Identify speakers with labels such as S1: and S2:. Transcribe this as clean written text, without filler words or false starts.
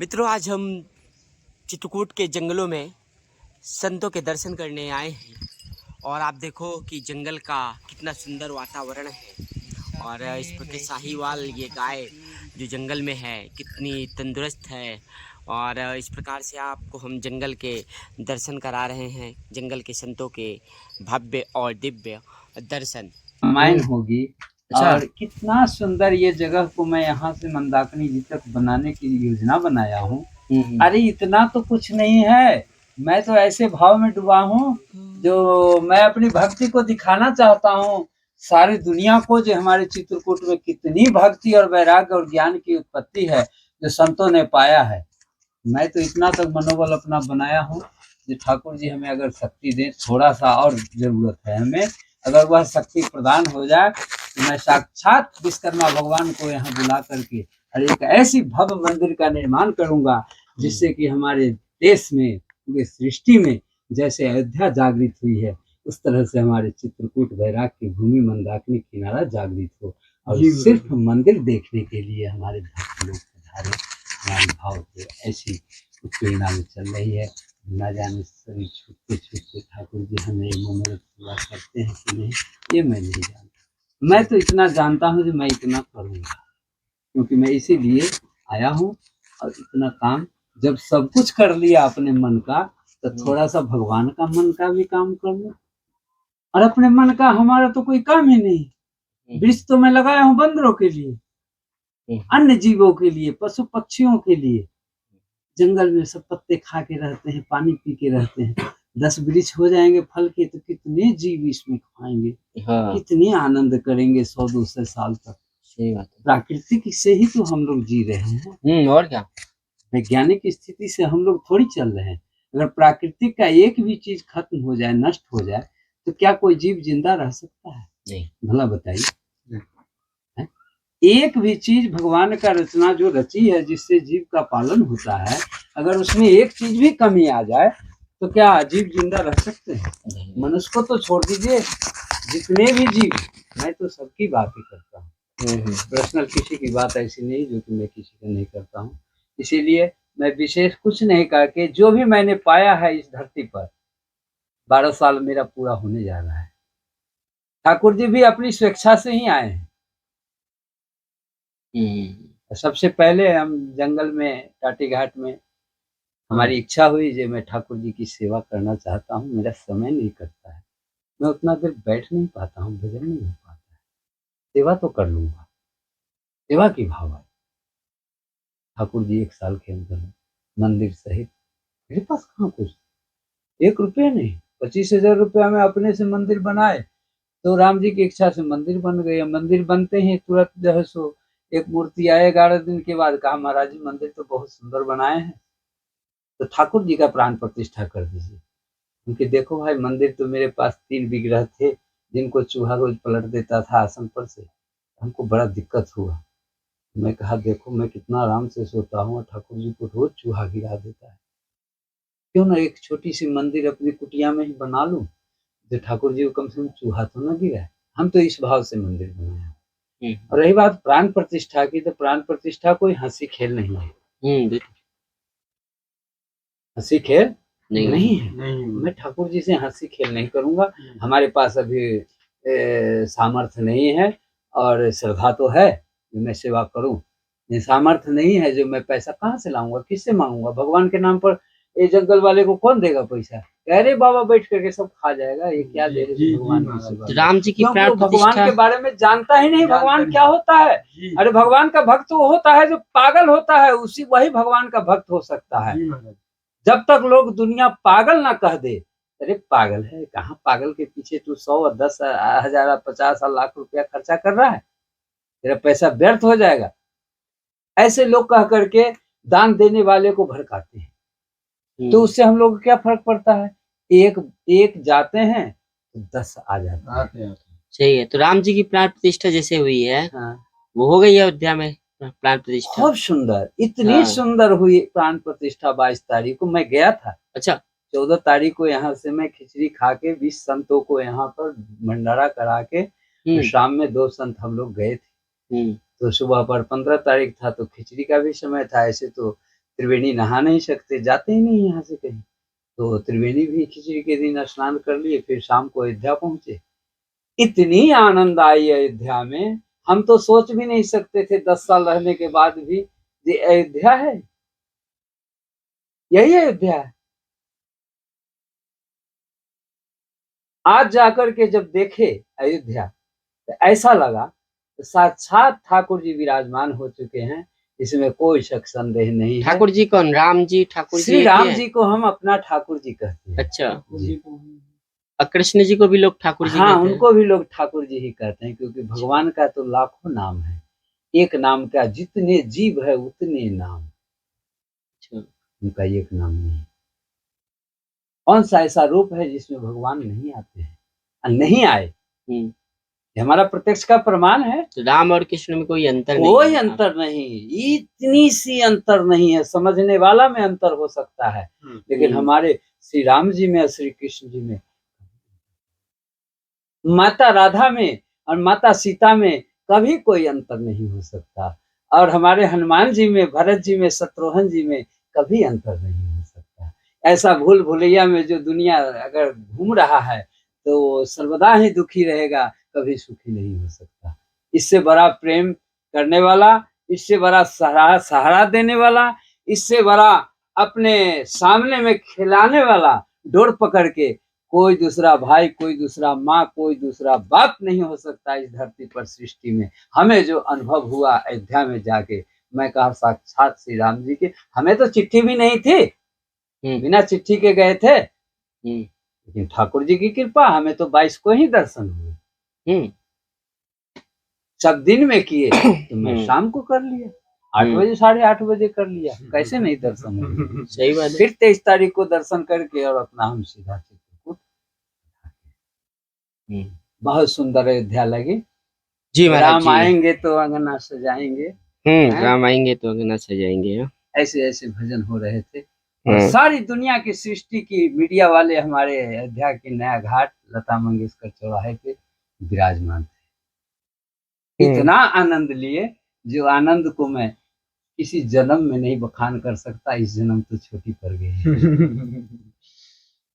S1: मित्रों, आज हम चित्रकूट के जंगलों में संतों के दर्शन करने आए हैं। और आप देखो कि जंगल का कितना सुंदर वातावरण है। और इस प्रकार साहीवाल ये गाय जो जंगल में है कितनी तंदुरुस्त है। और इस प्रकार से आपको हम जंगल के दर्शन करा रहे हैं, जंगल के संतों के भव्य और दिव्य दर्शन।
S2: रामायण होगी।
S1: अच्छा।
S2: और कितना सुंदर ये जगह को मैं यहाँ से मंदाकिनी जी तक बनाने की योजना बनाया हूँ। अरे इतना तो कुछ नहीं है, मैं तो ऐसे भाव में डूबा हूँ जो मैं अपनी भक्ति को दिखाना चाहता हूँ सारी दुनिया को, जो हमारे चित्रकूट में कितनी भक्ति और वैराग्य और ज्ञान की उत्पत्ति है जो संतों ने पाया है। मैं तो इतना तक मनोबल अपना बनाया हूँ कि ठाकुर जी हमें अगर शक्ति दें, थोड़ा सा और जरूरत है हमें, अगर वह शक्ति प्रदान हो जाए तो मैं साक्षात विश्वकर्मा भगवान को यहाँ बुला करके और एक ऐसी भव्य मंदिर का निर्माण करूंगा जिससे कि हमारे देश में, पूरे सृष्टि में जैसे अयोध्या जागृत हुई है उस तरह से हमारे चित्रकूट बैराग की भूमि मंदाकिनी किनारा जागृत हो। और सिर्फ मंदिर देखने के लिए हमारे भक्त लोग पधारे। हमारी भाव से ऐसी प्रेरणा में चल रही है। न जाने सभी छूटते छूटते ठाकुर जी हमें मनोरथ पूरा करते हैं कि नहीं, ये मैं नहीं जानता। मैं तो इतना जानता हूँ कि मैं इतना करूँगा, क्योंकि मैं इसीलिए आया हूँ। और इतना काम जब सब कुछ कर लिया अपने मन का, तो थोड़ा सा भगवान का मन का भी काम कर लो। और अपने मन का हमारा तो कोई काम ही नहीं। वृक्ष तो मैं लगाया हूँ बंदरों के लिए, अन्य जीवों के लिए, पशु पक्षियों के लिए। जंगल में सब पत्ते खा के रहते हैं, पानी पी के रहते हैं। 10 वृक्ष हो जाएंगे फल के तो कितने जीव इसमें खाएंगे। हाँ। कितने आनंद करेंगे 100-200 साल तक। सही बात है। प्राकृतिक से ही तो हम लोग जी रहे हैं। और क्या, वैज्ञानिक स्थिति से हम लोग थोड़ी चल रहे हैं। अगर प्राकृतिक का एक भी चीज खत्म हो जाए, नष्ट हो जाए, तो क्या कोई जीव जिंदा रह सकता है? नहीं। भला बताइए। एक भी चीज भगवान का रचना जो रची है जिससे जीव का पालन होता है, अगर उसमें एक चीज भी कमी आ जाए तो क्या जीव जिंदा रह सकते हैं? मनुष्य को तो छोड़ दीजिए, जितने भी जीव, मैं तो सबकी बात ही करता हूँ। पर्सनल किसी की बात ऐसी नहीं जो कि मैं किसी का नहीं करता हूँ। इसीलिए मैं विशेष कुछ नहीं करके जो भी मैंने पाया है इस धरती पर, 12 साल मेरा पूरा होने जा रहा है। ठाकुर जी भी अपनी स्वेच्छा से ही आए हैं। सबसे पहले हम जंगल में, टाटी घाट में हमारी इच्छा हुई जो मैं ठाकुर जी की सेवा करना चाहता हूँ। मेरा समय नहीं करता है, मैं उतना देर बैठ नहीं पाता हूँ, भजन नहीं हो पाता है। सेवा तो कर लूंगा, सेवा की भाव है। ठाकुर जी 1 साल के अंदर मंदिर सहित, मेरे पास कहाँ कुछ, 1 रुपया नहीं, 25,000 रुपया में अपने से मंदिर बनाए तो राम जी की इच्छा से मंदिर बन गए। मंदिर बनते ही तुरंत जो है सो एक मूर्ति आए 11 दिन के बाद, कहा महाराज जी मंदिर तो बहुत सुंदर बनाए हैं, तो ठाकुर जी का प्राण प्रतिष्ठा कर दीजिए। क्योंकि देखो भाई, मंदिर तो मेरे पास 3 विग्रह थे जिनको चूहा रोज पलट देता था आसन पर से, हमको बड़ा दिक्कत हुआ। मैं कहा देखो मैं कितना आराम से सोता हूँ और ठाकुर जी को रोज चूहा गिरा देता है, क्यों ना एक छोटी सी मंदिर अपनी कुटिया में ही बना लूं, जो ठाकुर जी को कम से कम चूहा तो न गिरा है। हम तो इस भाव से मंदिर बनाया। और रही बात प्राण प्रतिष्ठा की, तो प्राण प्रतिष्ठा कोई हंसी खेल नहीं है। हंसी खेल नहीं है। मैं ठाकुर जी से हंसी खेल नहीं करूंगा। हमारे पास अभी सामर्थ्य नहीं है, और श्रद्धा तो है जो मैं सेवा करूं, सामर्थ्य नहीं है जो मैं पैसा कहाँ से लाऊंगा, किससे मांगूंगा? भगवान के नाम पर ये जंगल वाले को कौन देगा पैसा? अरे बाबा बैठ करके सब खा जाएगा, ये क्या दे भगवान की सेवा?
S1: राम जी की प्राण
S2: भगवान के बारे में जानता ही नहीं, भगवान क्या होता है। अरे भगवान का भक्त वो होता है जो पागल होता है, उसी वही भगवान का भक्त हो सकता है। जब तक लोग दुनिया पागल ना कह दे, अरे पागल है कहाँ, पागल के पीछे तू 100 और 10,000 50 लाख रुपया खर्चा कर रहा है, तेरा पैसा व्यर्थ हो जाएगा। ऐसे लोग कह करके दान देने वाले को भड़काते हैं, तो उससे हम लोग को क्या फर्क पड़ता है? एक एक जाते हैं तो 10 आ जाते हैं।
S1: सही है। तो राम जी की प्राण प्रतिष्ठा जैसे हुई है,
S2: हाँ,
S1: वो हो गई अयोध्या में प्राण प्रतिष्ठा।
S2: बहुत सुंदर, इतनी सुंदर हुई प्राण प्रतिष्ठा। 22 तारीख को मैं गया था। अच्छा, 14 तारीख को यहाँ से मैं खिचड़ी खा के 20 संतों को यहाँ पर भंडारा करा के शाम में 2 संत हम लोग गए थे। तो सुबह पर 15 तारीख था तो खिचड़ी का भी समय था। ऐसे तो त्रिवेणी नहा नहीं सकते, जाते ही नहीं यहाँ से कहीं, तो त्रिवेणी भी खिचड़ी के दिन स्नान कर लिए, फिर शाम को अयोध्या पहुंचे। इतनी आनंद आई अयोध्या में, हम तो सोच भी नहीं सकते थे 10 साल रहने के बाद भी, ये अयोध्या है, यही अयोध्या है। आज जाकर के जब देखे अयोध्या, तो ऐसा लगा तो साक्षात ठाकुर जी विराजमान हो चुके हैं, इसमें कोई शक संदेह नहीं है।
S1: ठाकुर जी कौन? राम जी ठाकुर जी?
S2: श्री राम जी को हम अपना ठाकुर जी कहते हैं।
S1: अच्छा,
S2: जी।
S1: और कृष्ण जी को भी लोग ठाकुर जी
S2: हाँ,
S1: कहते हैं?
S2: उनको भी लोग ठाकुर जी ही कहते हैं, क्योंकि भगवान का तो लाखों नाम है, एक नाम का जितने जीव है उतने नाम, उनका एक नाम नहीं। कौन सा ऐसा रूप है जिसमें भगवान नहीं आते हैं, नहीं आए? ये हमारा प्रत्यक्ष का प्रमाण है।
S1: तो राम और कृष्ण में कोई अंतर नहीं?
S2: कोई अंतर नहीं, इतनी सी अंतर नहीं है, समझने वाला में अंतर हो सकता है, लेकिन हमारे श्री राम जी में और श्री कृष्ण जी में, माता राधा में और माता सीता में कभी कोई अंतर नहीं हो सकता, और हमारे हनुमान जी में, भरत जी में, शत्रुघ्न जी में कभी अंतर नहीं हो सकता। ऐसा भूल भुलैया में जो दुनिया अगर घूम रहा है तो सर्वदा ही दुखी रहेगा, कभी सुखी नहीं हो सकता। इससे बड़ा प्रेम करने वाला, इससे बड़ा सहारा देने वाला, इससे बड़ा अपने सामने में खिलाने वाला, डोर पकड़ के कोई दूसरा भाई, कोई दूसरा माँ, कोई दूसरा बाप नहीं हो सकता इस धरती पर, सृष्टि में। हमें जो अनुभव हुआ अयोध्या में जाके, मैं कहा साक्षात श्री राम जी के। हमें तो चिट्ठी भी नहीं थी, बिना चिट्ठी के गए थे, लेकिन ठाकुर जी की कृपा, हमें तो 22 को ही दर्शन हुए। सब दिन में किए तो मैं शाम को कर लिया, 8 बजे 8:30 बजे कर लिया, कैसे नहीं दर्शन हुए?
S1: सही बात है।
S2: फिर 23 तारीख को दर्शन करके और अपना हम सीधा चित्रकूट। बहुत सुंदर अयोध्या लगी जी। राम आएंगे तो अंगना सजाएंगे,
S1: राम आएंगे तो अंगना सजाएंगे,
S2: ऐसे ऐसे भजन हो रहे थे। और सारी दुनिया की सृष्टि की मीडिया वाले हमारे अयोध्या के नया घाट लता मंगेशकर चौराहे पे विराजमान थे। इतना आनंद लिए, जो आनंद को मैं किसी जन्म में नहीं बखान कर सकता, इस जन्म तो छोटी पड़ गई।